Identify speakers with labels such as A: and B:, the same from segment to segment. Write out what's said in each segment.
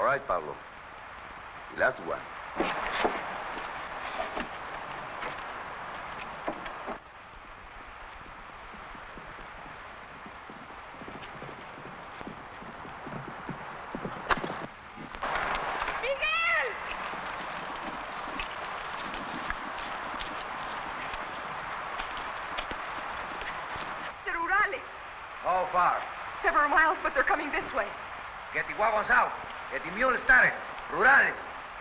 A: right, Pablo. The last one.
B: Miguel! The Rurales.
A: How far?
B: Several miles, but they're coming this way.
A: Get the wagons out. Get the mule started. Rurales.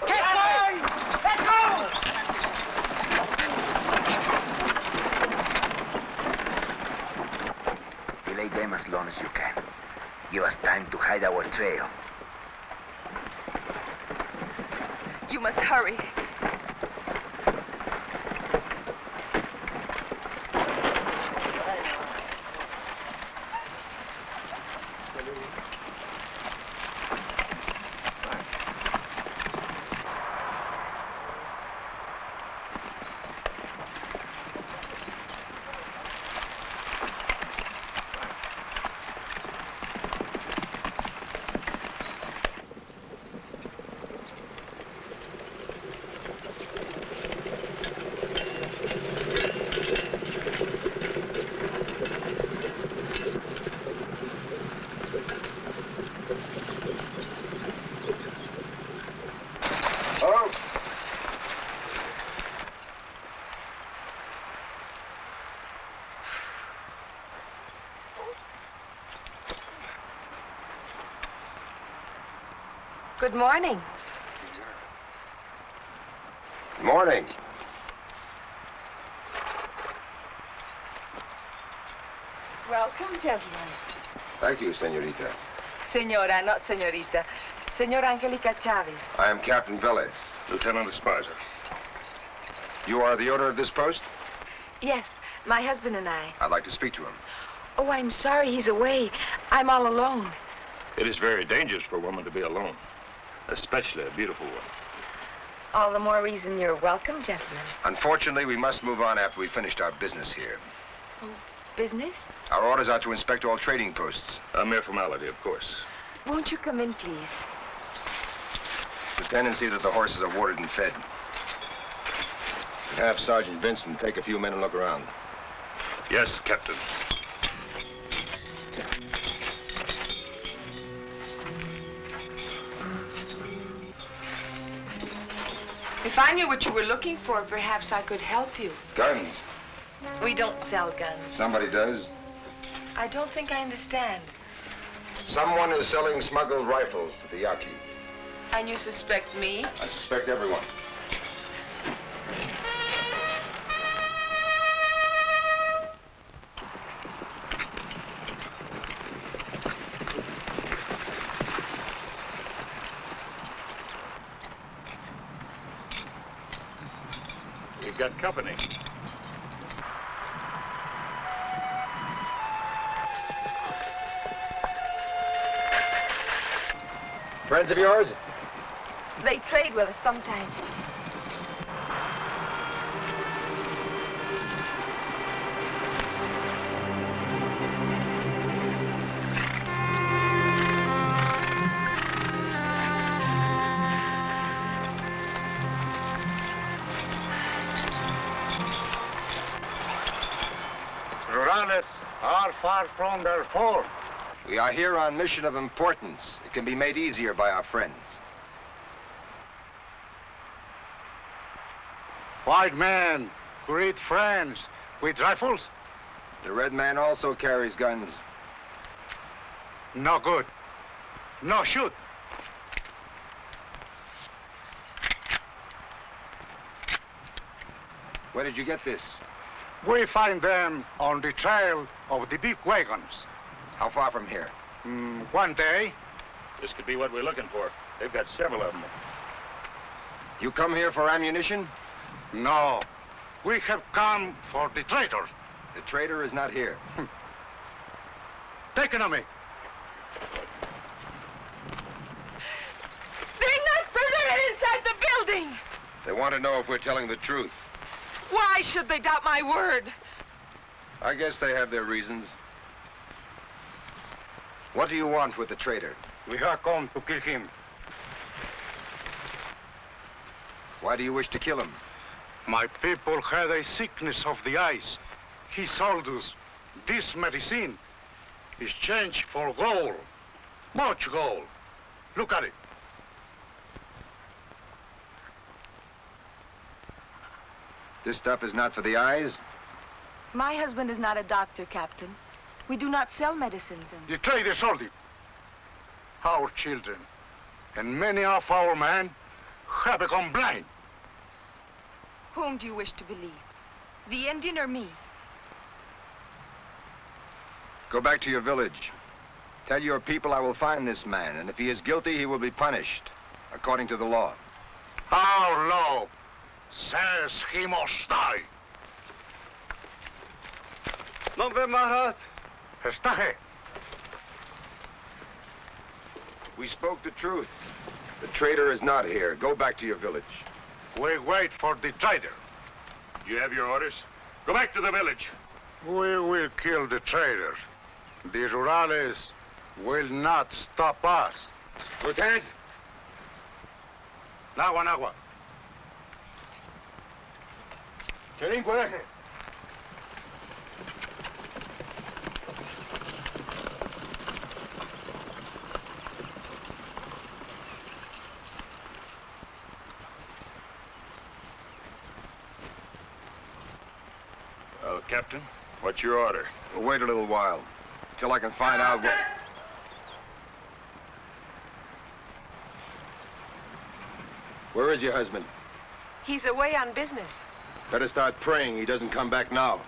B: Get going! Let go!
A: Delay them as long as you can. Give us time to hide our trail.
B: You must hurry. Good morning.
C: Morning.
B: Welcome, gentlemen.
C: Thank you, senorita.
B: Senora, not senorita. Senora Angelica Chavez.
C: I am Captain Velez.
D: Lieutenant Esparza.
C: You are the owner of this post?
B: Yes, my husband and I.
C: I'd like to speak to him.
B: Oh, I'm sorry he's away. I'm all alone.
D: It is very dangerous for a woman to be alone, especially a beautiful one.
B: All the more reason you're welcome, gentlemen.
C: Unfortunately, we must move on after we've finished our business here.
B: Oh, business?
C: Our orders are to inspect all trading posts.
D: A mere formality, of course.
B: Won't you come in, please?
C: Lieutenant, see that the horses are watered and fed. Have Sergeant Vincent take a few men and look around.
D: Yes, Captain.
B: If I knew what you were looking for, perhaps I could help you.
C: Guns.
B: We don't sell guns.
C: Somebody does.
B: I don't think I understand.
C: Someone is selling smuggled rifles to the Yaqui.
B: And you suspect me?
C: I suspect everyone.
D: We've got company.
C: Friends of yours?
B: They trade with us sometimes.
E: Rurales are far from their foe.
C: We are here on mission of importance. It can be made easier by our friends.
E: White men, great friends, with rifles?
C: The red man also carries guns.
E: No good. No shoot.
C: Where did you get this?
E: We find them on the trail of the big wagons.
C: How far from here?
E: One day.
D: This could be what we're looking for. They've got several of them.
C: You come here for ammunition?
E: No. We have come for the traitor.
C: The traitor is not here.
E: Taken on me.
B: They're not permitted inside the building!
C: They want to know if we're telling the truth.
B: Why should they doubt my word?
C: I guess they have their reasons. What do you want with the traitor?
E: We have come to kill him.
C: Why do you wish to kill him?
E: My people had a sickness of the eyes. He sold us this medicine. Exchange for gold. Much gold. Look at it.
C: This stuff is not for the eyes?
B: My husband is not a doctor, Captain. We do not sell medicines and...
E: The trader sold it. Our children and many of our men have become blind.
B: Whom do you wish to believe? The Indian or me?
C: Go back to your village. Tell your people I will find this man, and if he is guilty, he will be punished, according to the law.
E: Our law says he must die.
C: No ve Mahat.
E: Está here.
C: We spoke the truth. The traitor is not here. Go back to your village.
E: We wait for the trader.
D: You have your orders? Go back to the village.
E: We will kill the traitors. The rurales will not stop us.
C: Lieutenant?
E: Nagua. Chiringue.
D: Well, Captain, what's your order?
C: We'll wait a little while, till I can find out what... Where is your husband?
B: He's away on business.
C: Better start praying he doesn't come back now.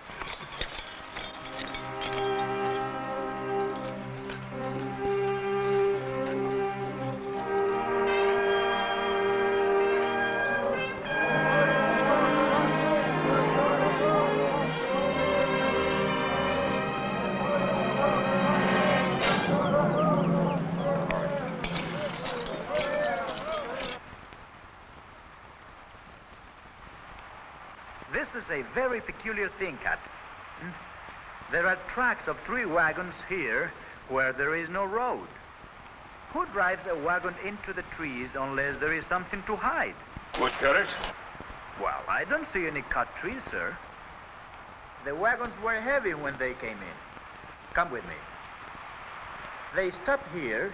A: This is a very peculiar thing, Captain. There are tracks of 3 wagons here where there is no road. Who drives a wagon into the trees unless there is something to hide?
D: Woodcutters?
A: Well, I don't see any cut trees, sir. The wagons were heavy when they came in. Come with me. They stop here,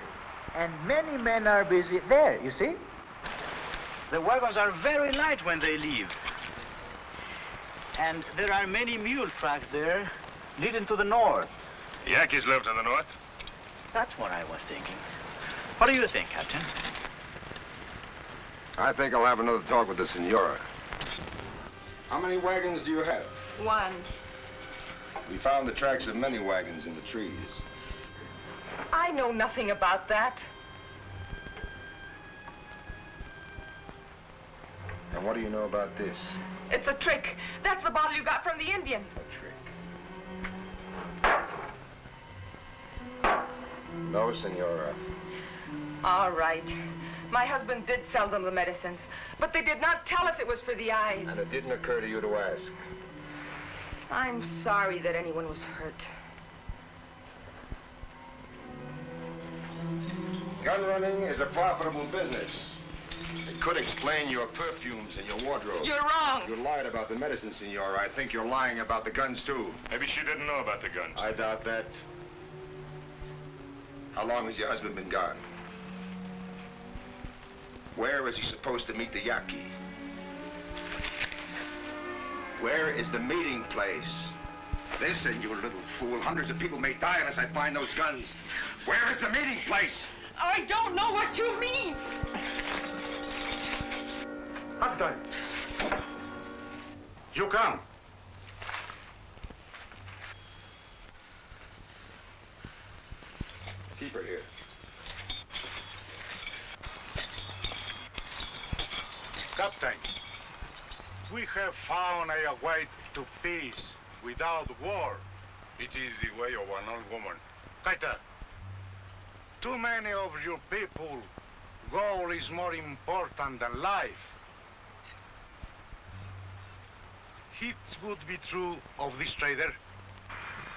A: and many men are busy there, you see?
F: The wagons are very light when they leave. And there are many mule tracks there leading to the north.
D: The Yankees live to the north?
F: That's what I was thinking. What do you think, Captain?
C: I think I'll have another talk with the senora. How many wagons do you have?
B: 1.
C: We found the tracks of many wagons in the trees.
B: I know nothing about that.
C: And what do you know about this?
B: It's a trick. That's the bottle you got from the Indian.
C: A trick. No, senora.
B: All right. My husband did sell them the medicines, but they did not tell us it was for the eyes.
C: And it didn't occur to you to ask.
B: I'm sorry that anyone was hurt.
C: Gun running is a profitable business. It could explain your perfumes and your wardrobe.
B: You're wrong.
C: You lied about the medicine, senora. I think you're lying about the guns, too.
D: Maybe she didn't know about the guns.
C: I doubt that. How long has your husband been gone? Where is he supposed to meet the Yaqui? Where is the meeting place? Listen, you little fool. Hundreds of people may die unless I find those guns. Where is the meeting place?
B: I don't know what you mean.
E: Captain. You come.
C: Keep her here.
E: Captain, we have found a way to peace without war. It is the way of an old woman. Kaita, too many of your people, gold is more important than life. It would be true of this trader.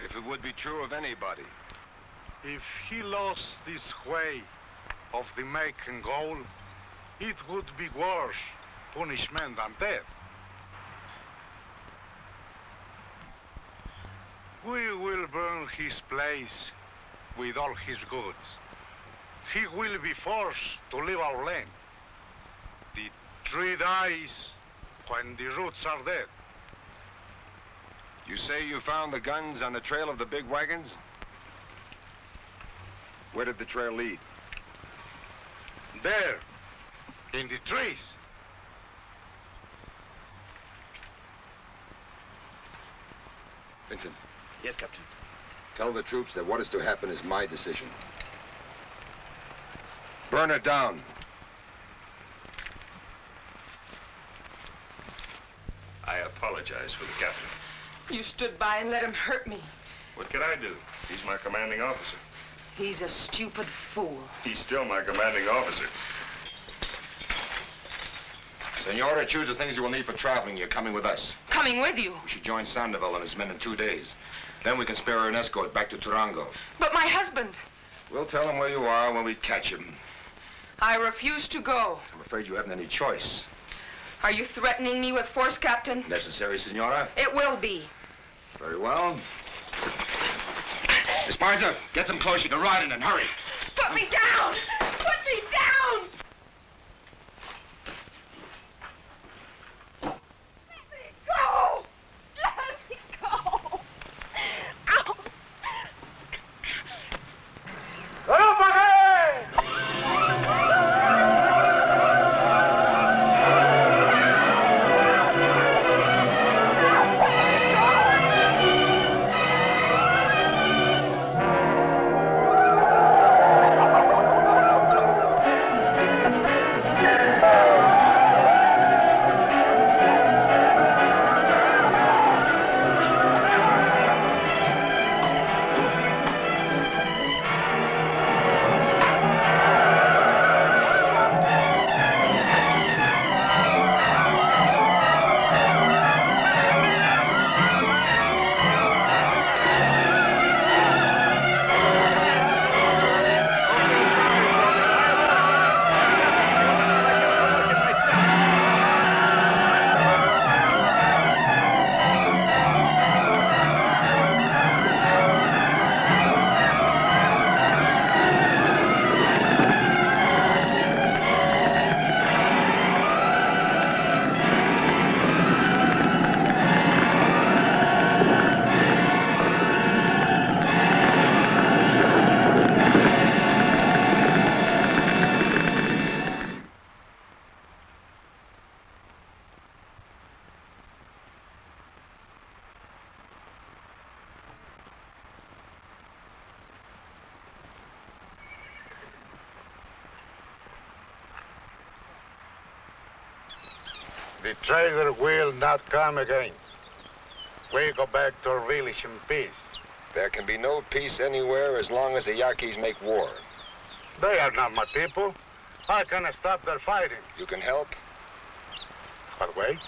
C: If it would be true of anybody.
E: If he lost this way of the making gold, it would be worse punishment than death. We will burn his place with all his goods. He will be forced to leave our land. The tree dies when the roots are dead.
C: You say you found the guns on the trail of the big wagons? Where did the trail lead?
E: There, in the trees.
C: Vincent,
F: Yes, Captain.
C: tell the troops that what is to happen is my decision. Burn it down.
D: I apologize for the captain.
B: You stood by and let him hurt me.
D: What could I do? He's my commanding officer.
B: He's a stupid fool.
D: He's still my commanding officer.
C: Senora, choose the things you will need for traveling. You're coming with us.
B: Coming with you.
C: We should join Sandoval and his men in 2 days. Then we can spare her an escort back to Torruco.
B: But my husband.
C: We'll tell him where you are when we catch him.
B: I refuse to go.
C: I'm afraid you haven't any choice.
B: Are you threatening me with force, Captain?
C: Necessary, Senora?
B: It will be.
C: Very well. Esparza, get them closer to riding and hurry.
B: Put me down! Put me down! Let me go! Let me go! Ow!
E: The traitor will not come again. We go back to our village in peace.
C: There can be no peace anywhere as long as the Yaquis make war.
E: They are not my people. I cannot stop their fighting.
C: You can help.
E: What way?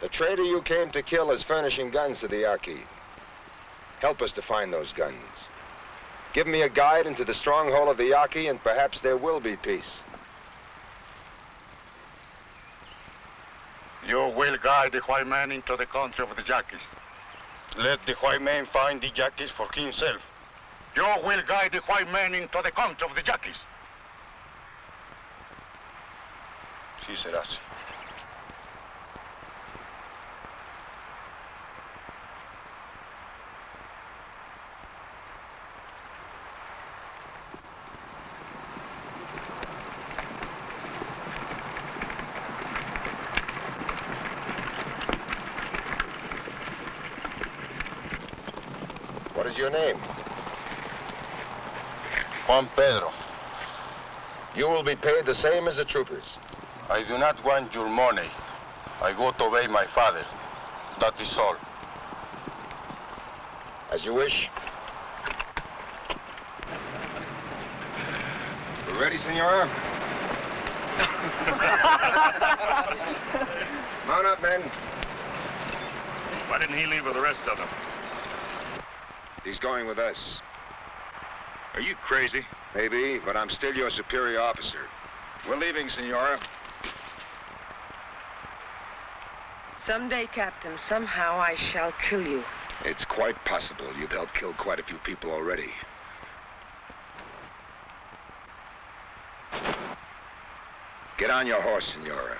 C: The traitor you came to kill is furnishing guns to the Yaqui. Help us to find those guns. Give me a guide into the stronghold of the Yaqui, and perhaps there will be peace.
E: You will guide the white man into the country of the Yaquis.
G: Let the white man find the Yaquis for himself.
E: You will guide the white man into the country of the Yaquis.
G: Sí será así.
C: What is your name?
G: Juan Pedro,
C: You will be paid the same as the troopers.
G: I do not want your money. I go to obey my father. That is all.
C: As you wish. You ready, Senora? Mount up, men.
D: Why didn't he leave with the rest of them?
C: He's going with us.
D: Are you crazy?
C: Maybe, but I'm still your superior officer. We're leaving, Senora.
B: Someday, Captain, somehow I shall kill you.
C: It's quite possible. You've helped kill quite a few people already. Get on your horse, Senora.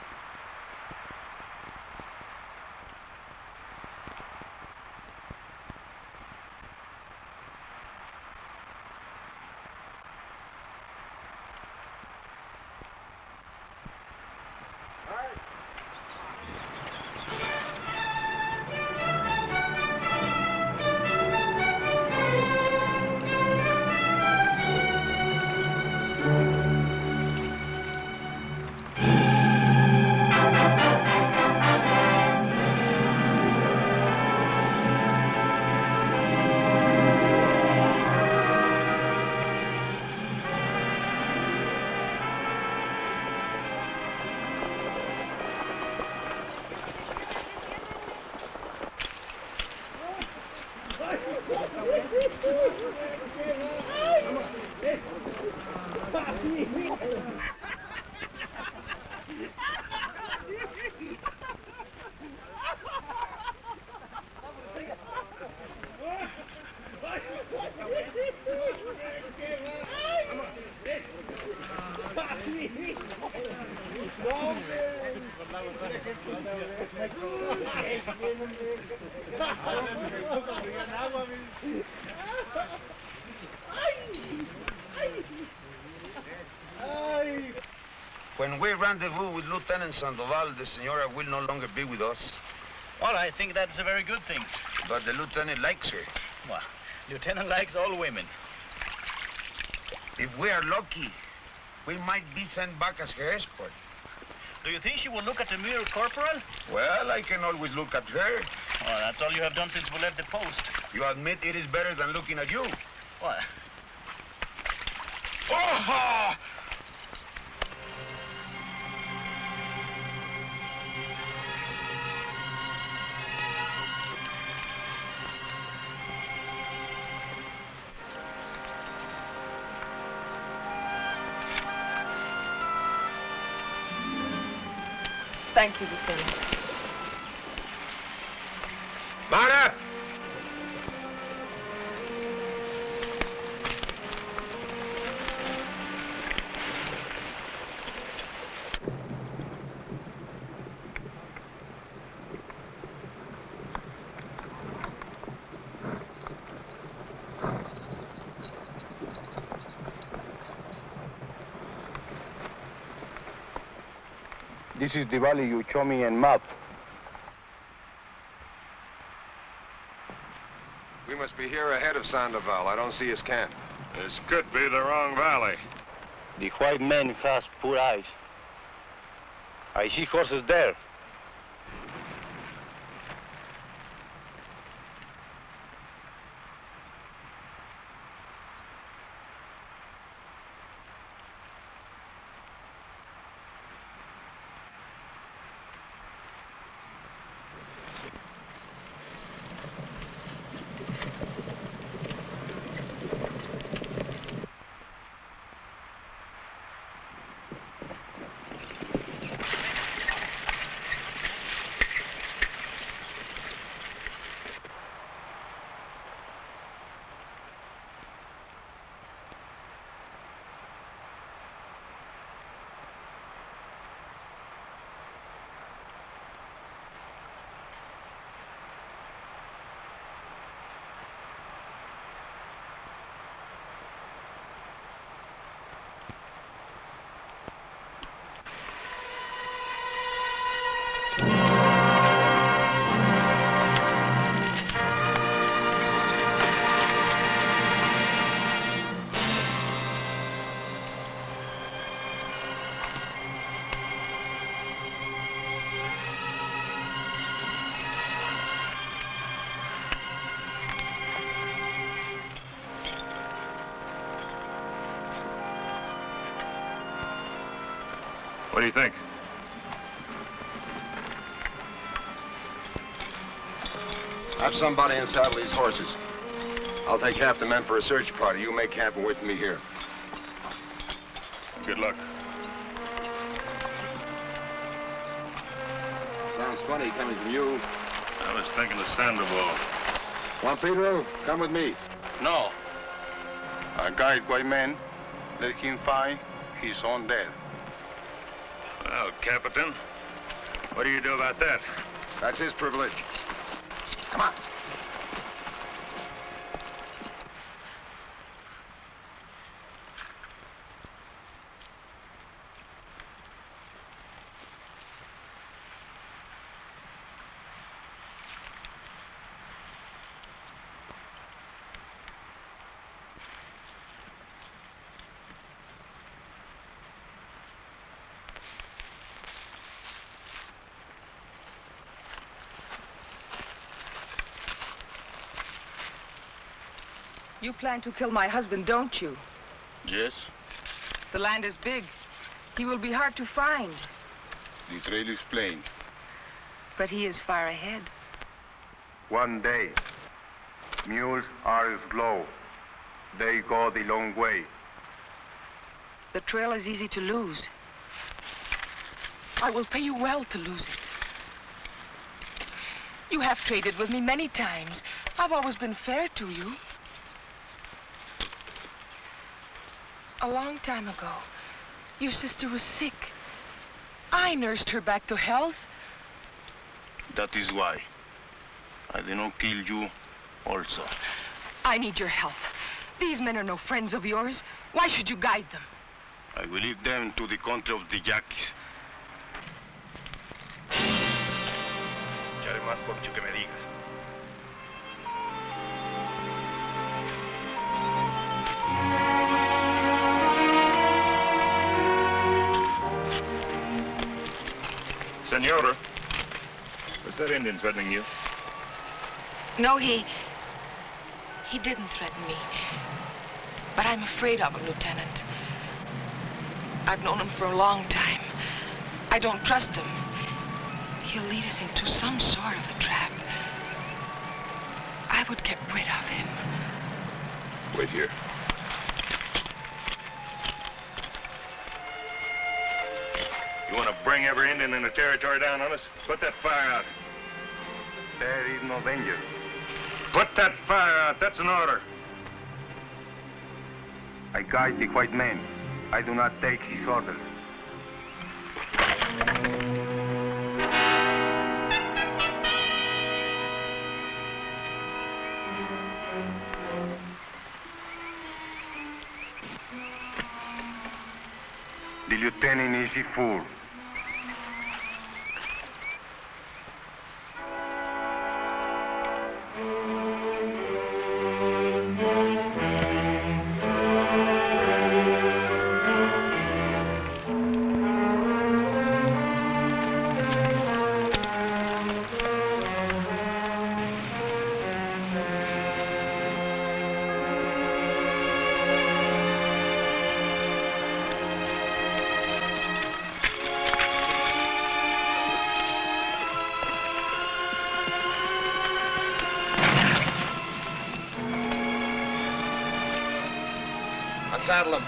H: When we rendezvous with Lieutenant Sandoval, the Senora will no longer be with us.
F: Well, I think that's a very good thing.
H: But the Lieutenant likes her.
F: Well, Lieutenant likes all women.
H: If we are lucky, we might be sent back as her escort.
F: Do you think she will look at the mirror, Corporal?
H: Well, I can always look at her.
F: Well, that's all you have done since we left the post.
H: You admit it is better than looking at you.
F: What?
H: Oh!
B: Thank you, Lieutenant.
C: Mount
G: This is the valley you show me in map.
C: We must be here ahead of Sandoval. I don't see his camp.
D: This could be the wrong valley.
G: The white man has poor eyes. I see horses there.
D: What do you think?
C: Have somebody unsaddle these horses. I'll take half the men for a search party. You make camp and wait for me here.
D: Good luck.
C: Sounds funny coming from you.
D: I was thinking of Sandoval.
C: Juan Pedro, come with me.
G: No. A guide white man, let him find his own death.
D: Well, Captain, what do you do about that?
C: That's his privilege. Come on.
B: You plan to kill my husband, don't you?
G: Yes,
B: The land is big. He will be hard to find.
G: the trail is plain.
B: But he is far ahead.
E: One day, mules are slow. They go the long way.
B: The trail is easy to lose. I will pay you well to lose it. You have traded with me many times. I've always been fair to you. A long time ago, your sister was sick. I nursed her back to health.
G: That is why I did not kill you also.
B: I need your help. These men are no friends of yours. Why should you guide them?
G: I will lead them to the country of the Yaquis. Ya haré más por mucho que me digas.
D: Senora, was that Indian threatening you?
B: No, he didn't threaten me. But I'm afraid of him, Lieutenant. I've known him for a long time. I don't trust him. He'll lead us into some sort of a trap. I would get rid of him.
D: Wait here. You want to bring every Indian in the territory down on us? Put that fire out.
E: There is no danger.
D: Put that fire out. That's an order.
E: I guide the white men. I do not take his orders. The lieutenant is a fool.
C: Unsaddle him.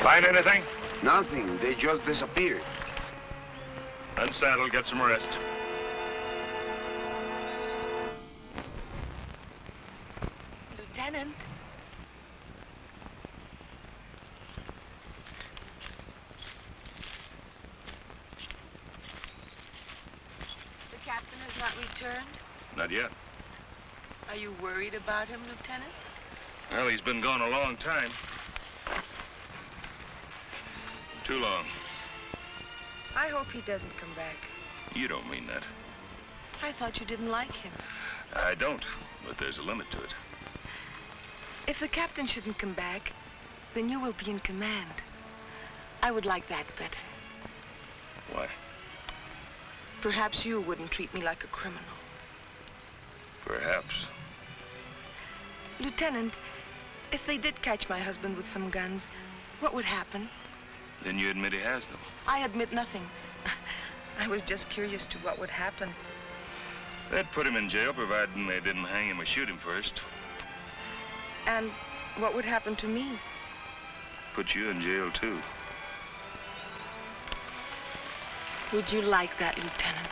D: Find anything?
H: Nothing. They just disappeared.
D: Unsaddle, get some rest.
B: Lieutenant. The captain has not returned?
D: Not yet.
B: Are you worried about him, Lieutenant?
D: Well, he's been gone a long time. Too long.
B: I hope he doesn't come back.
D: You don't mean that.
B: I thought you didn't like him.
D: I don't, but there's a limit to it.
B: If the captain shouldn't come back, then you will be in command. I would like that better.
D: Why?
B: Perhaps you wouldn't treat me like a criminal.
D: Perhaps.
B: Lieutenant, if they did catch my husband with some guns, what would happen?
D: Then you admit he has them.
B: I admit nothing. I was just curious to what would happen.
D: They'd put him in jail, providing they didn't hang him or shoot him first.
B: And what would happen to me?
D: Put you in jail, too.
B: Would you like that, Lieutenant?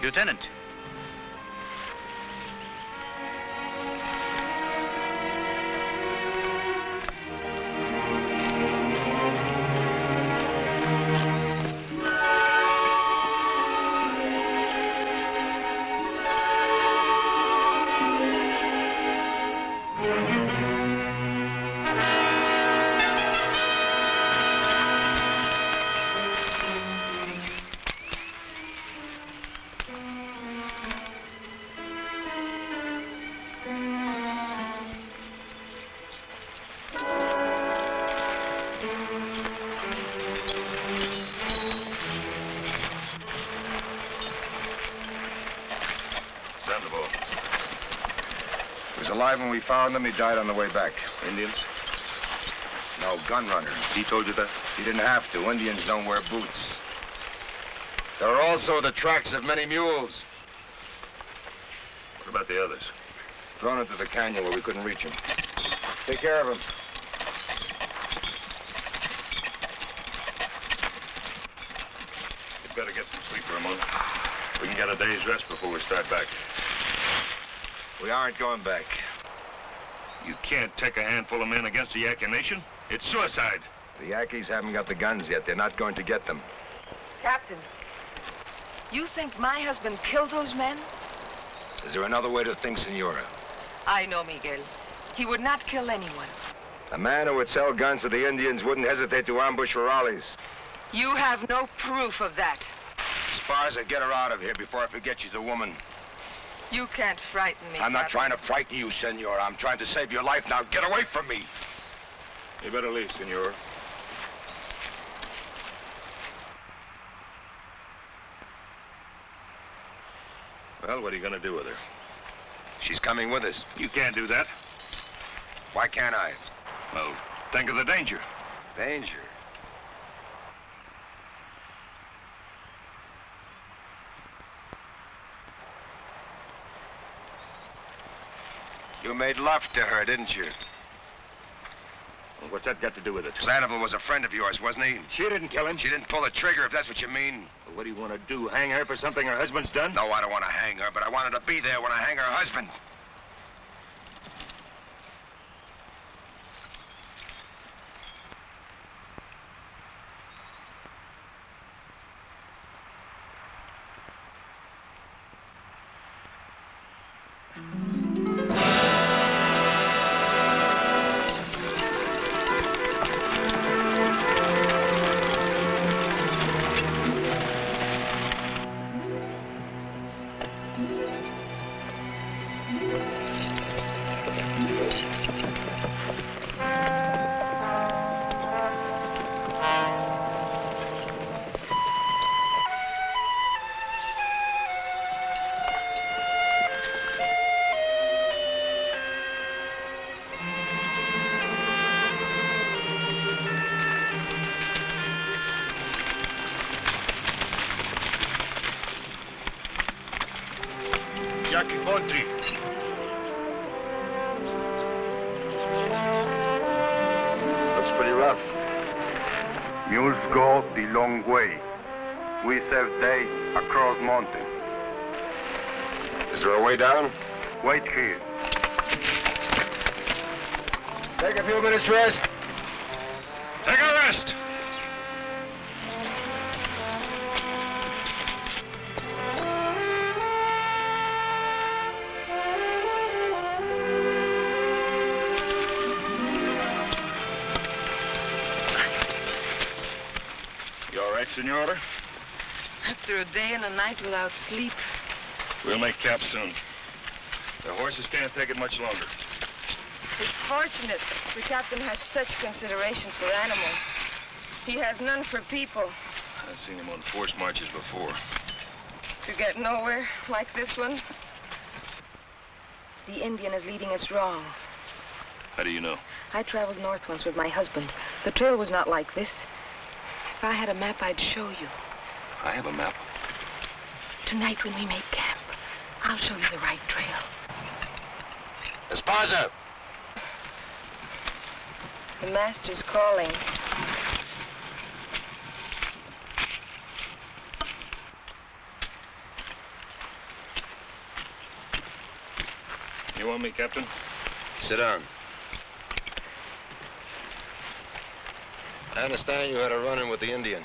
F: Lieutenant.
C: When we found him, he died on the way back.
D: Indians?
C: No, gun runner.
D: He told you that?
C: He didn't have to. Indians don't wear boots. There are also the tracks of many mules.
D: What about the others?
C: Thrown into the canyon where we couldn't reach him. Take care of him.
D: You'd better get some sleep for a moment. We can get a day's rest before we start back.
C: We aren't going back.
D: You can't take a handful of men against the Yaqui Nation. It's suicide.
C: The Yankees haven't got the guns yet. They're not going to get them.
B: Captain, you think my husband killed those men?
C: Is there another way to think, Senora?
B: I know, Miguel. He would not kill anyone.
C: A man who would sell guns to the Indians wouldn't hesitate to ambush rurales.
B: You have no proof of that.
C: As far as I get her out of here before I forget she's a woman.
B: You can't frighten me,
C: I'm not
B: Captain.
C: trying to frighten you, Senora. I'm trying to save your life. Now get away from me.
D: You better leave, Senor. Well, what are you going to do with her?
C: She's coming with us.
D: You can't do that.
C: Why can't I?
D: Well, think of the danger.
C: Danger? You made love to her, didn't you?
D: Well, what's that got to do with it?
C: Sandoval was a friend of yours, wasn't he?
D: She didn't kill him.
C: She didn't pull the trigger, if that's what you mean.
D: Well, what do you want to do, hang her for something her husband's done?
C: No, I don't want to hang her, but I want her to be there when I hang her husband.
E: Yaqui country. Mules go the long way. We serve day across mountain.
C: Is there a way down?
E: Wait here.
C: Take a few minutes rest.
D: Take a rest. You all right, Senora?
B: After a day and a night without sleep.
D: We'll make camp soon. The horses can't take it much longer.
B: It's fortunate the captain has such consideration for animals. He has none for people.
D: I've seen him on forced marches before.
B: To get nowhere like this one. The Indian is leading us wrong.
D: How do you know?
B: I traveled north once with my husband. The trail was not like this. If I had a map, I'd show you.
D: I have a map.
B: Tonight when we make camp, I'll show you the right trail.
C: Esparza!
B: The master's calling.
D: You want me, Captain?
C: Sit down. I understand you had a run-in with the Indian.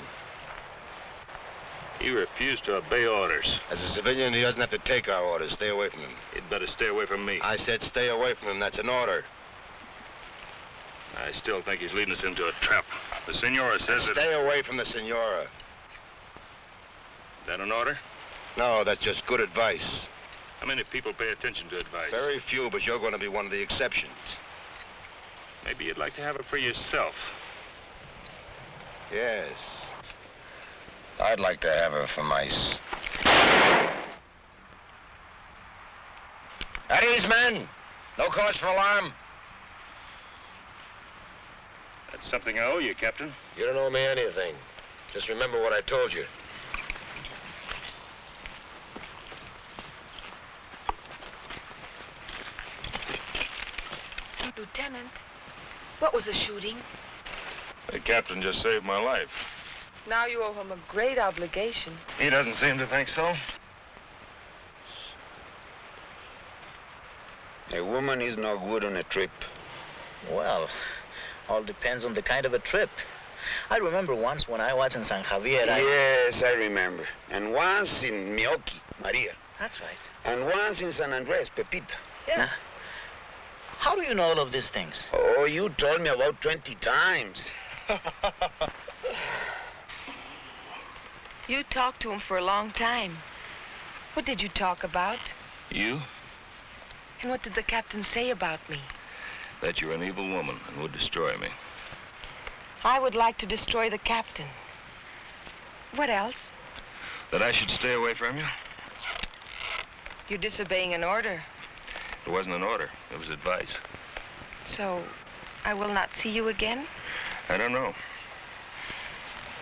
D: He refused to obey orders.
C: As a civilian, he doesn't have to take our orders. Stay away from him.
D: He'd better stay away from me.
C: I said stay away from him. That's an order.
D: I still think he's leading us into a trap. The Senora says that...
C: Stay away from the Senora.
D: That an order?
C: No, that's just good advice.
D: How many people pay attention to advice?
C: Very few, but you're going to be one of the exceptions.
D: Maybe you'd like to have it for yourself.
C: Yes. I'd like to have her for my... At ease, men. No cause for alarm.
D: That's something I owe you, Captain.
C: You don't owe me anything. Just remember what I told you.
B: Lieutenant, what was the shooting?
D: The captain just saved my life.
B: Now you owe him a great obligation.
D: He doesn't seem to think so.
H: A woman is no good on a trip.
F: Well, all depends on the kind of a trip. I remember once when I was in San Javier,
H: Yes, I remember. And once in Mioki, Maria.
F: That's right.
H: And once in San Andres, Pepita.
F: Yeah. How do you know all of these things?
H: Oh, you told me about 20 times.
B: You talked to him for a long time. What did you talk about?
D: You?
B: And what did the captain say about me?
D: That you're an evil woman and would destroy me.
B: I would like to destroy the captain. What else?
D: That I should stay away from you?
B: You're disobeying an order.
D: It wasn't an order. It was advice.
B: So, I will not see you again?
D: I don't know.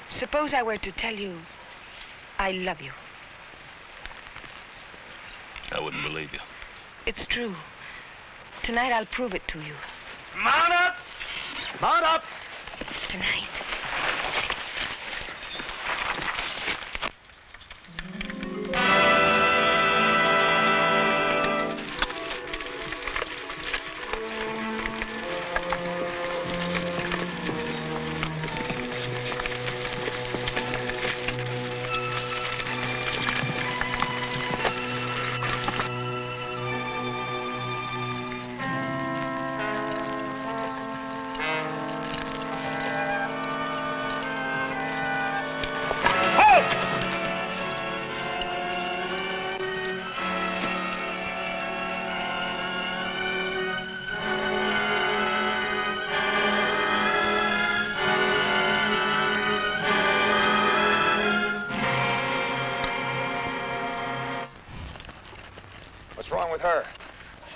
B: Suppose I were to tell you I love you.
D: I wouldn't believe you.
B: It's true. Tonight I'll prove it to you.
F: Mount up! Mount up!
B: Tonight.
C: What's wrong with her?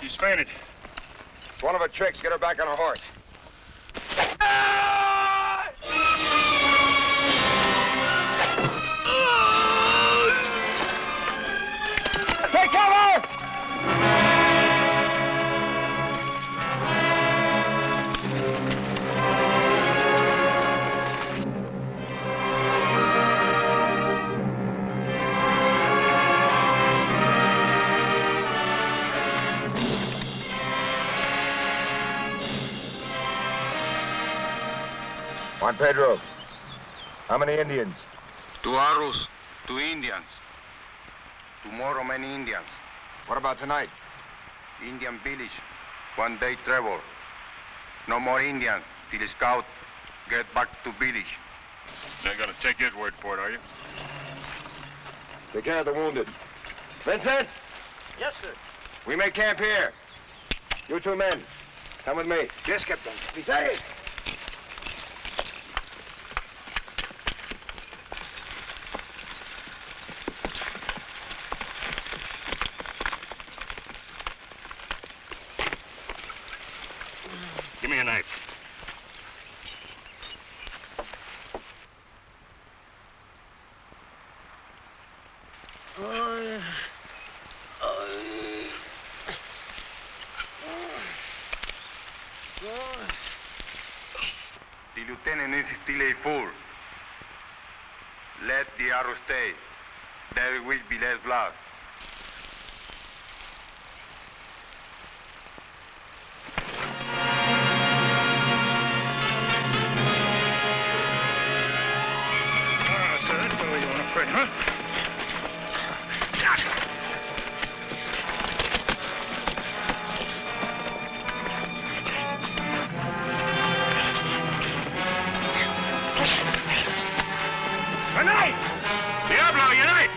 D: She's fainted.
C: It's one of her tricks. Get her back on her horse. Take cover! Juan Pedro, how many Indians?
G: 2 arrows, 2 Indians. Tomorrow, many Indians.
C: What about tonight?
G: Indian village, 1 day travel. No more Indians till scout get back to village.
D: Not gonna take his word for it, are you?
C: Take care of the wounded. Vincent?
F: Yes, sir.
C: We make camp here. You 2 men, come with me.
H: Yes, Captain.
C: Vicente!
D: Give me a knife.
G: The lieutenant is still a fool. Let the arrow stay. There will be less blood.
D: So that's the way you want to pray, huh? Diablo, unite!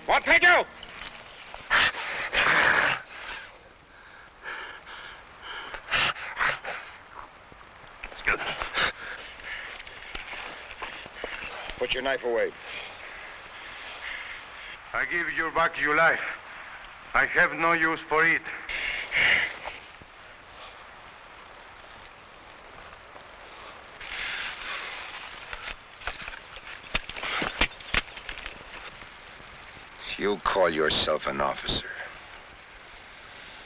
D: What they do? Let's go.
C: Put your knife away.
G: I give you back your life. I have no use for it.
C: You call yourself an officer.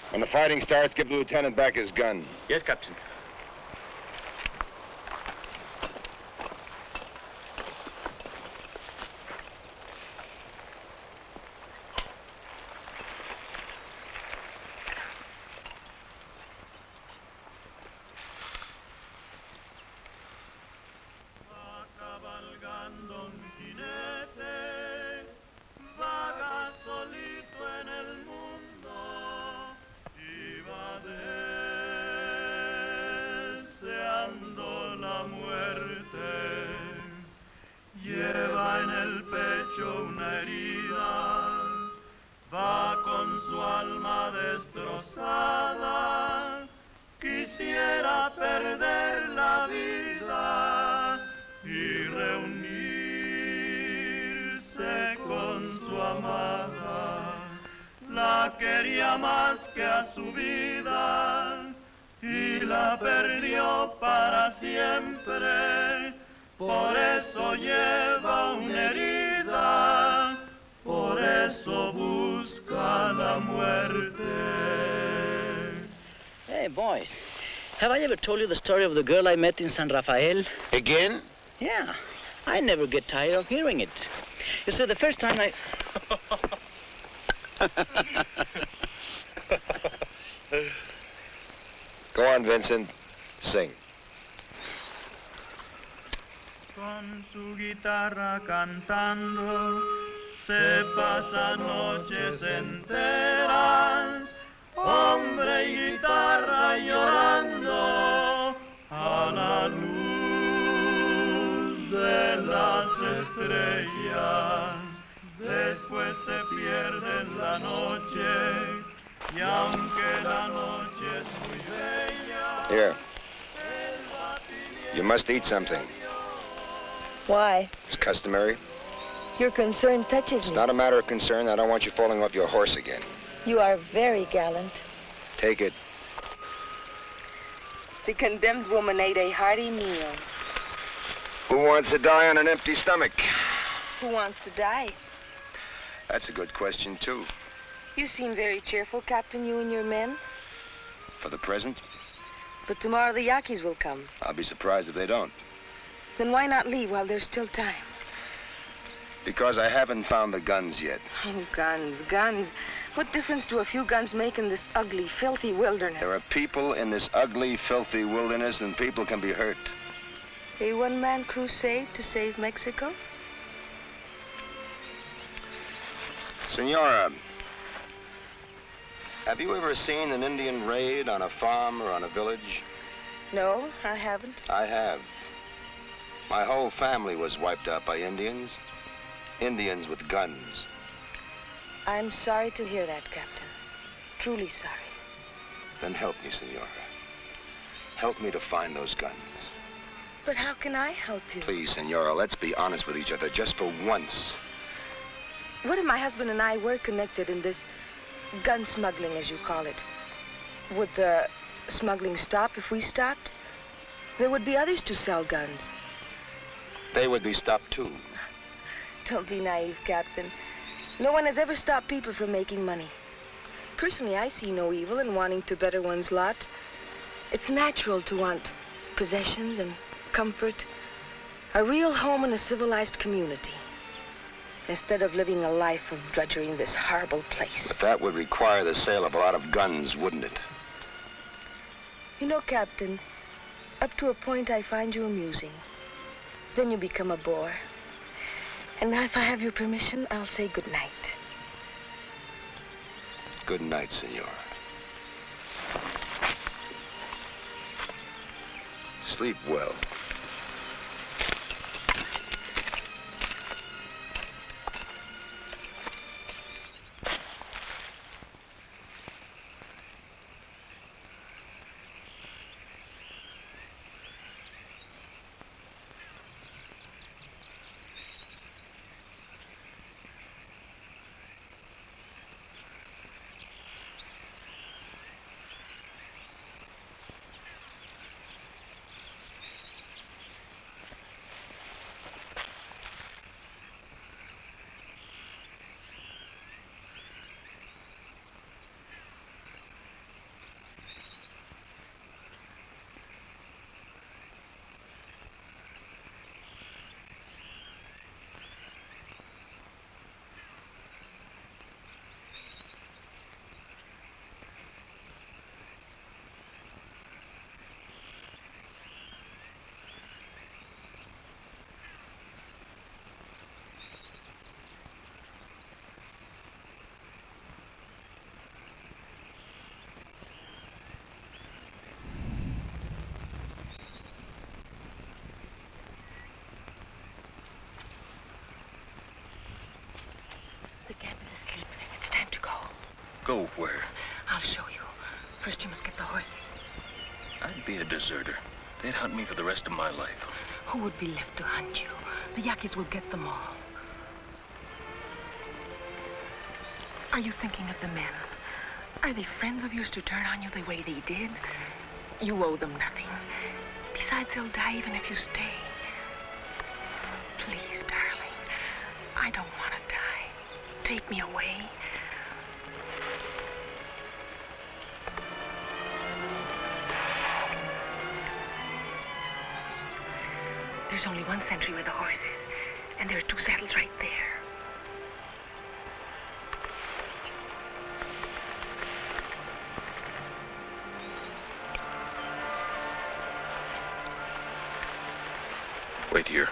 C: When the fighting starts, give the lieutenant back his gun.
F: Yes, Captain.
I: Quería más que a su vida y la perdió para siempre. Por eso lleva una herida, por eso busca la muerte.
F: Hey, boys, have I ever told you the story of the girl I met in San Rafael?
H: Again?
F: Yeah, I never get tired of hearing it. You see, the first time
C: Go on, Vincent. Sing.
I: Con su guitarra cantando, se pasa noches enteras, hombre y guitarra llorando a la luz de las estrellas. Después se pierde en la noche, y aunque la noche es muy bella...
C: Here. You must eat something.
J: Why?
C: It's customary.
J: Your concern touches me.
C: It's not a matter of concern. I don't want you falling off your horse again.
J: You are very gallant.
C: Take it.
J: The condemned woman ate a hearty meal.
C: Who wants to die on an empty stomach?
J: Who wants to die?
C: That's a good question, too.
J: You seem very cheerful, Captain, you and your men.
C: For the present,
J: But tomorrow the Yaquis will come.
C: I'll be surprised if they don't.
J: Then why not leave while there's still time?
C: Because I haven't found the guns yet.
J: Oh, guns, guns. What difference do a few guns make in this ugly, filthy wilderness?
C: There are people in this ugly, filthy wilderness, and people can be hurt.
J: A one-man crusade to save Mexico?
C: Senora, have you ever seen an Indian raid on a farm or on a village?
J: No, I haven't.
C: I have. My whole family was wiped out by Indians. Indians with guns.
J: I'm sorry to hear that, Captain. Truly sorry.
C: Then help me, Senora. Help me to find those guns.
J: But how can I help you?
C: Please, Senora, let's be honest with each other just for once.
J: What if my husband and I were connected in this gun smuggling, as you call it? Would the smuggling stop if we stopped? There would be others to sell guns.
C: They would be stopped, too.
J: Don't be naive, Captain. No one has ever stopped people from making money. Personally, I see no evil in wanting to better one's lot. It's natural to want possessions and comfort, a real home in a civilized community, instead of living a life of drudgery in this horrible place.
C: But that would require the sale of a lot of guns, wouldn't it?
J: You know, Captain, up to a point I find you amusing. Then you become a bore. And now, if I have your permission, I'll say good night.
C: Good night, Senora. Sleep well.
B: The camp is asleep. It's time to go.
K: Go where?
B: I'll show you. First, you must get the horses.
K: I'd be a deserter. They'd hunt me for the rest of my life.
B: Who would be left to hunt you? The Yaquis will get them all. Are you thinking of the men? Are they friends of yours to turn on you the way they did? You owe them nothing. Besides, they'll die even if you stay. Please, darling. I don't want to die. Take me away. There's only one sentry with the horses, and there are 2 saddles right there.
K: Wait here.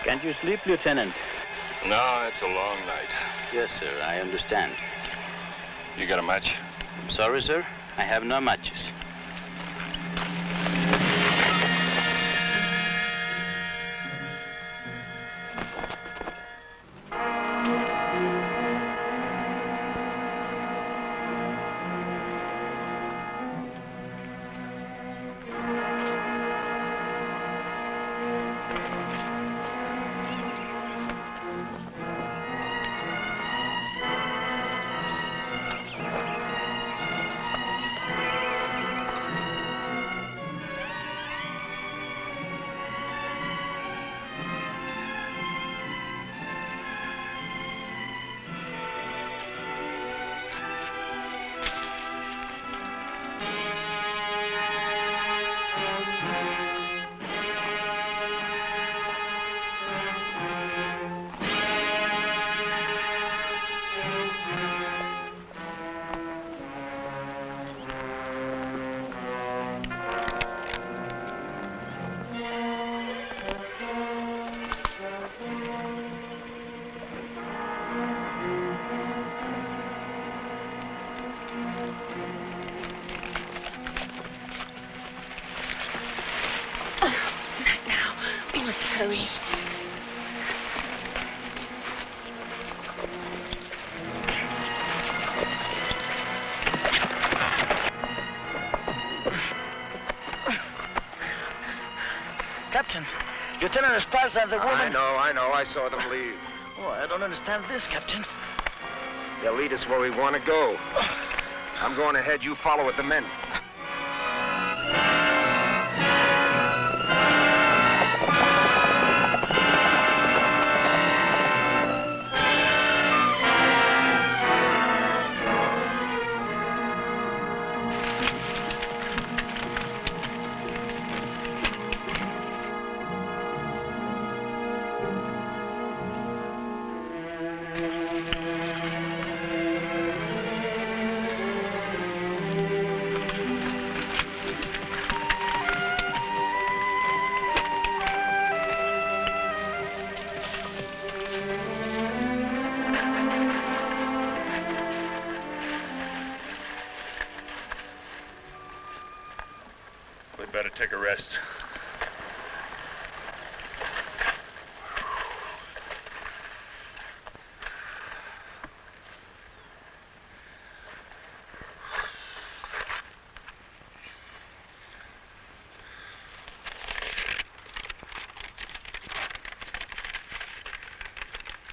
L: Can't you sleep, Lieutenant?
D: No, it's a long night.
L: Yes, sir, I understand.
D: You got a match?
L: I'm sorry, sir. I have no matches.
B: Hurry.
F: Captain, Lieutenant Esparza and the woman...
C: I know. I saw them leave.
F: Oh, I don't understand this, Captain.
C: They'll lead us where we want to go. I'm going ahead. You follow with the men.
D: Better take a rest.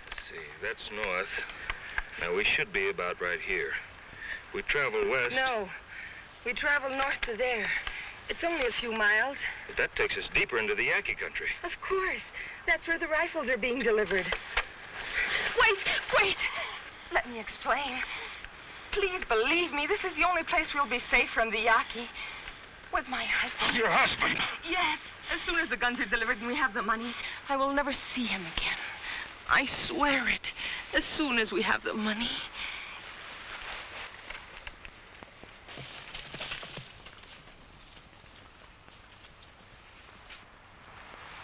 D: Let's see, that's north. Now, we should be about right here. We travel west.
J: No, we travel north to there. It's only a few miles.
D: But that takes us deeper into the Yankee country.
J: Of course. That's where the rifles are being delivered. Wait! Let me explain. Please believe me, this is the only place we'll be safe from the Yaqui. With my husband.
D: Your husband?
J: Yes. As soon as the guns are delivered and we have the money, I will never see him again. I swear it. As soon as we have the money.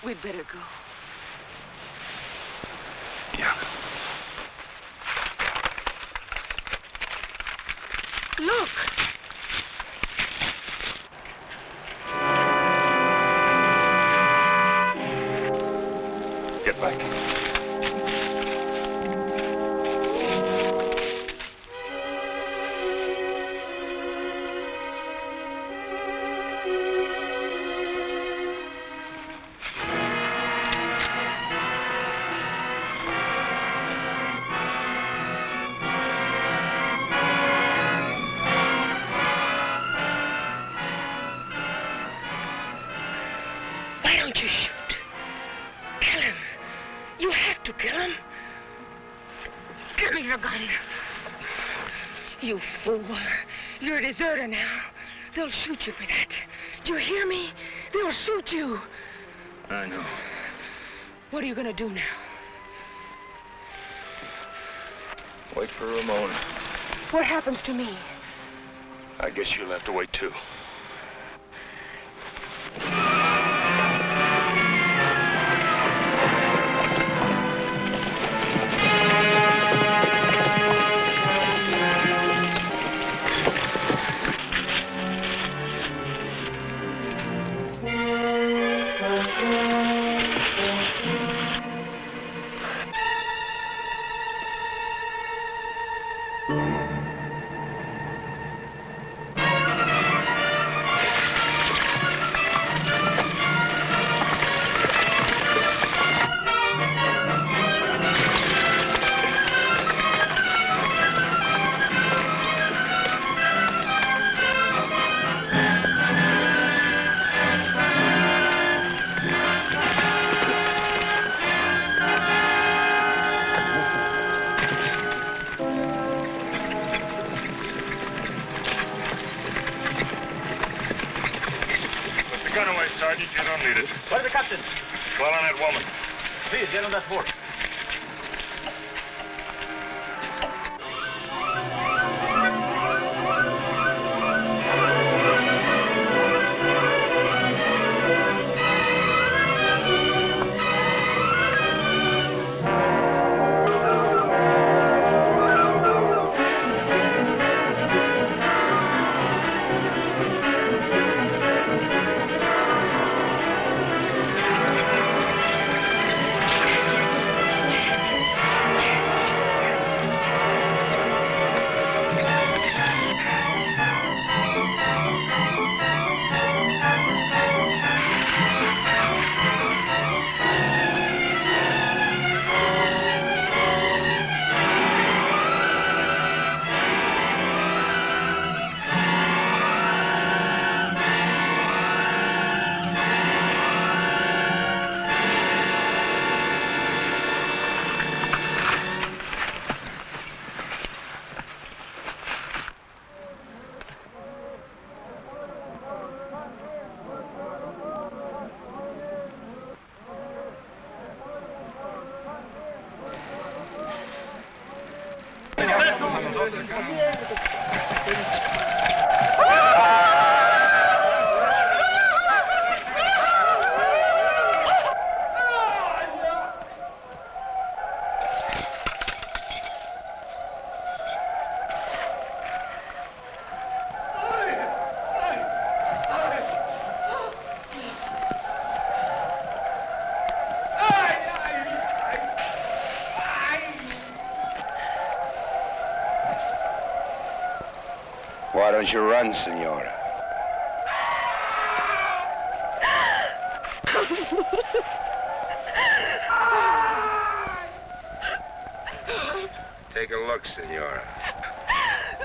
J: We'd better go.
D: Yeah.
J: Look.
D: Get back.
B: Why don't you shoot? Kill him. You have to kill him. Give me your gun. You fool. You're a deserter now. They'll shoot you for that. Do you hear me? They'll shoot you.
K: I know.
B: What are you going to do now?
K: Wait for Ramona.
B: What happens to me?
K: I guess you'll have to wait, too.
D: Sergeant, you don't need it.
M: Where's the captain?
D: Call on that woman.
M: Please, get on that horse.
C: Why don't you run, Senora? Take a look, Senora.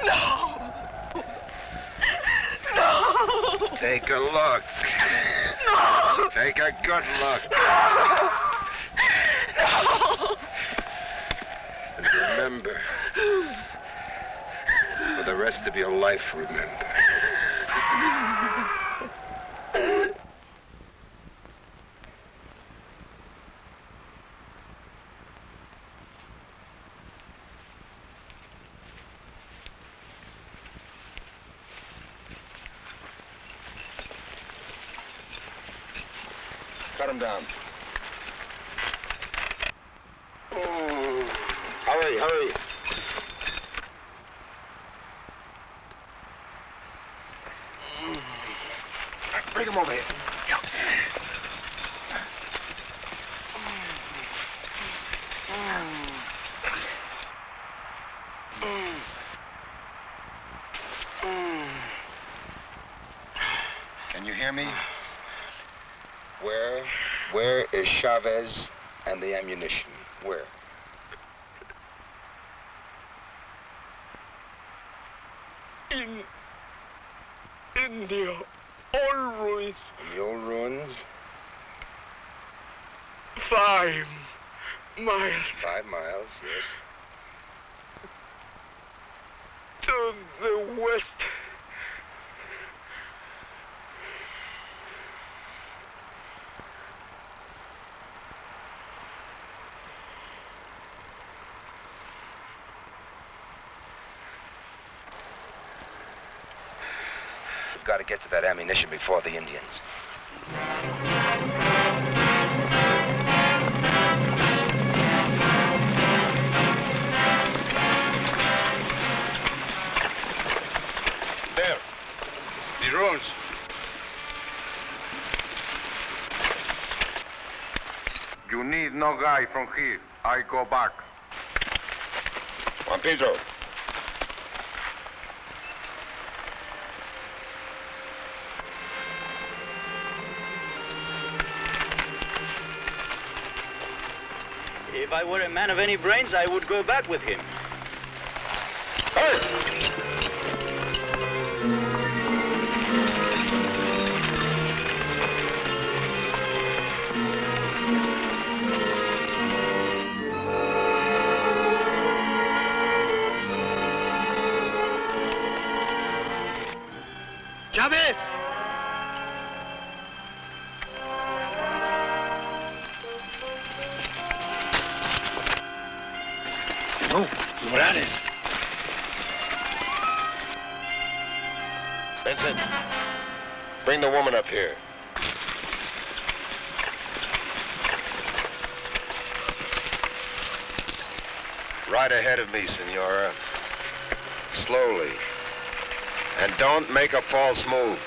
B: No! No!
C: Take a look.
B: No!
C: Take a good look.
B: No!
C: And remember, for the rest of your life, remember.
K: Cut him down.
C: Hurry, hurry.
K: Bring him over here.
C: Can you hear me? Where is Chavez and the ammunition? Where?
B: In the old ruins.
C: In the old ruins?
M: 5 miles.
C: 5 miles, yes.
M: To the west.
C: We've got to get to that ammunition before the Indians.
E: There. The ruins.
G: You need no guy from here. I go back.
C: Juan Pedro.
L: If I were a man of any brains, I would go back with him.
C: Hey!
M: Chavez!
C: No, Morales. Vincent, bring the woman up here. Right ahead of me, Senora. Slowly. And don't make a false move.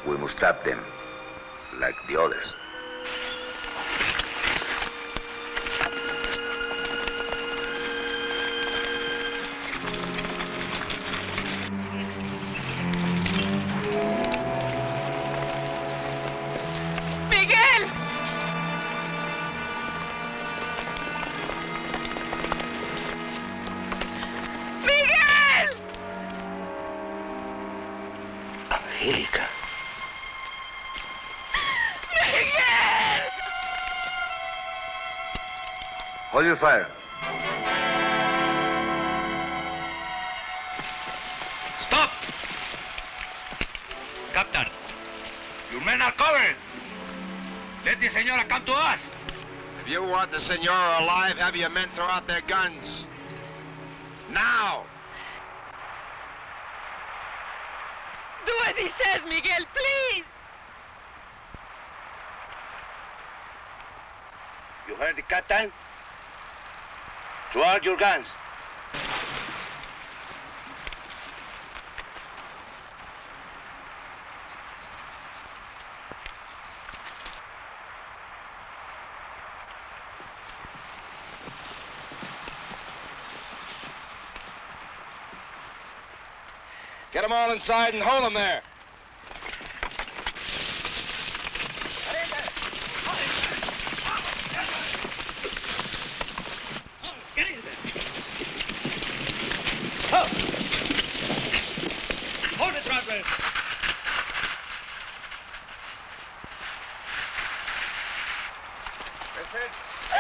N: We must stop them, like the others.
B: Miguel! Miguel!
N: Angélica.
B: Miguel!
N: Hold your fire.
E: Stop! Captain, your men are covered. Let the senora come to us.
C: If you want the Senora alive, have your men throw out their guns. Now!
B: Do as he says, Miguel, please!
N: You heard the captain? Throw out your guns.
C: Get them all inside and hold them there.
M: Get in there. Hold it, Rodwell.
C: Vincent,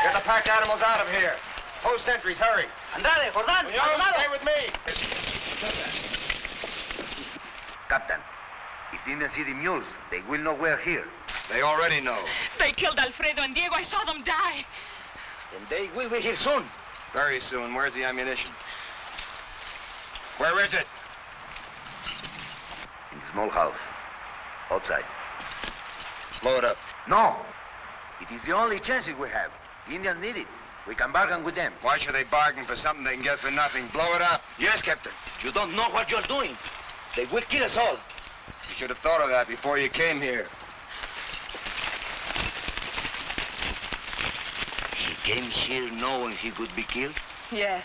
C: get the pack animals out of here. Post sentries, hurry.
F: Andrade, Jordan,
C: Munoz, stay with me.
N: Captain, if the Indians see the mules, they will know we're here.
C: They already know.
B: They killed Alfredo and Diego. I saw them die.
F: And they will be here soon.
C: Very soon. Where's the ammunition? Where is it?
N: In the small house. Outside.
C: Blow it up.
N: No! It is the only chance we have. The Indians need it. We can bargain with them.
C: Why should they bargain for something they can get for nothing? Blow it up.
F: Yes, Captain. You don't know what you're doing. They will kill us all.
C: You should have thought of that before you came here.
N: He came here knowing he could be killed?
J: Yes.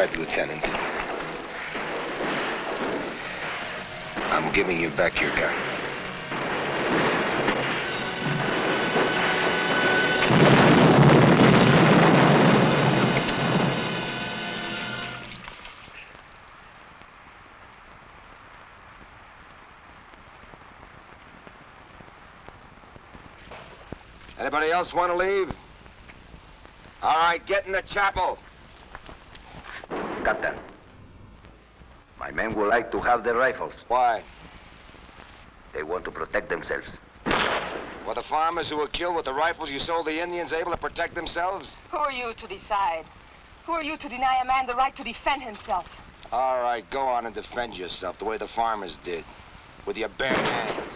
C: right, Lieutenant. I'm giving you back your gun. Anybody else want to leave? All right, get in the chapel.
N: Captain, my men would like to have their rifles.
C: Why?
N: They want to protect themselves.
C: Were the farmers who were killed with the rifles you sold the Indians able to protect themselves?
J: Who are you to decide? Who are you to deny a man the right to defend himself?
C: All right, go on and defend yourself the way the farmers did, with your bare hands.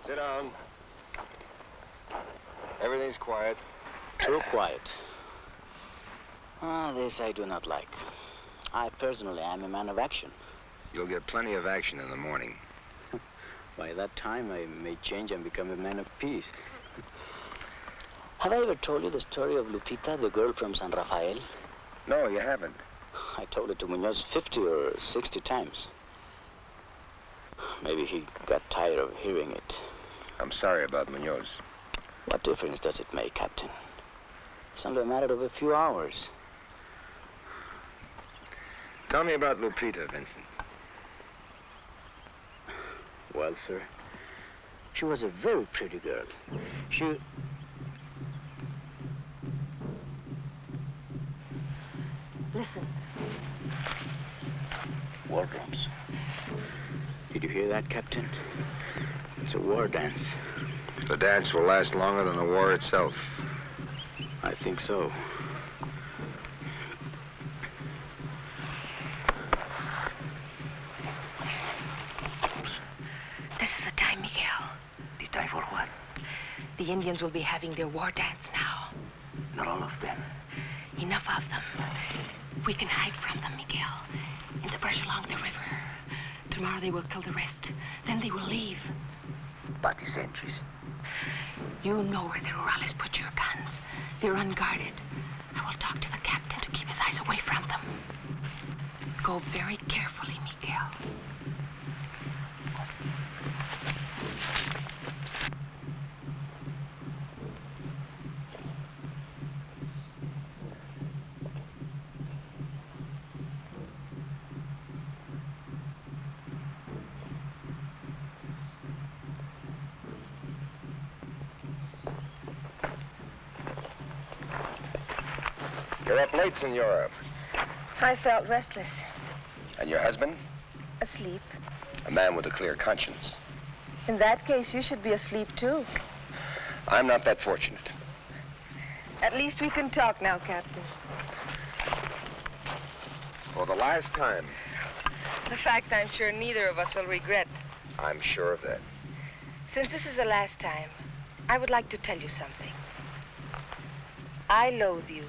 C: Sit down. Everything's quiet.
F: Too quiet. This I do not like. I personally am a man of action.
C: You'll get plenty of action in the morning.
F: By that time, I may change and become a man of peace. Have I ever told you the story of Lupita, the girl from San Rafael?
C: No, you haven't.
F: I told it to Munoz 50 or 60 times. Maybe he got tired of hearing it.
C: I'm sorry about Munoz.
F: What difference does it make, Captain? It's only a matter of a few hours.
C: Tell me about Lupita, Vincent.
F: Well, sir, she was a very pretty girl. She...
J: Listen.
F: War drums. Did you hear that, Captain? It's a war dance.
C: The dance will last longer than the war itself.
F: I think so.
B: This is the time, Miguel.
F: The time for what?
B: The Indians will be having their war dance now.
F: Not all of them.
B: Enough of them. We can hide from them, Miguel. In the brush along the river. Tomorrow they will kill the rest. Then they will leave.
N: But the sentries.
B: You know where the rurales put your guns. They're unguarded. I will talk to the captain to keep his eyes away from them. Go very carefully, Miguel.
C: You're up late, Senora.
J: I felt restless.
C: And your husband?
J: Asleep.
C: A man with a clear conscience.
J: In that case, you should be asleep, too.
C: I'm not that fortunate.
J: At least we can talk now, Captain.
C: For the last time.
J: The fact I'm sure neither of us will regret.
C: I'm sure of that.
J: Since this is the last time, I would like to tell you something. I loathe you.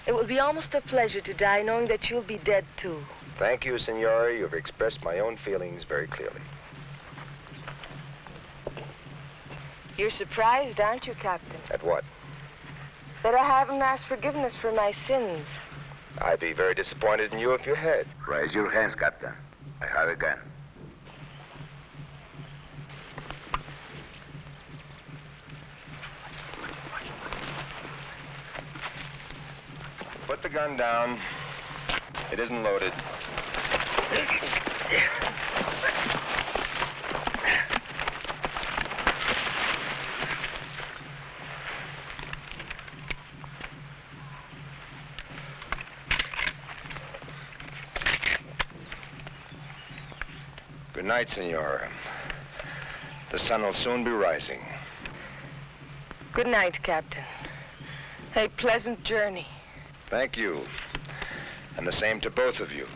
J: It will be almost a pleasure to die knowing that you'll be dead, too.
C: Thank you, Senora. You've expressed my own feelings very clearly.
J: You're surprised, aren't you, Captain?
C: At what?
J: That I haven't asked forgiveness for my sins.
C: I'd be very disappointed in you if you had.
N: Raise your hands, Captain. I have a gun.
C: Put the gun down. It isn't loaded. Good night, senor. The sun will soon be rising.
J: Good night, Captain. A pleasant journey.
C: Thank you. And the same to both of you.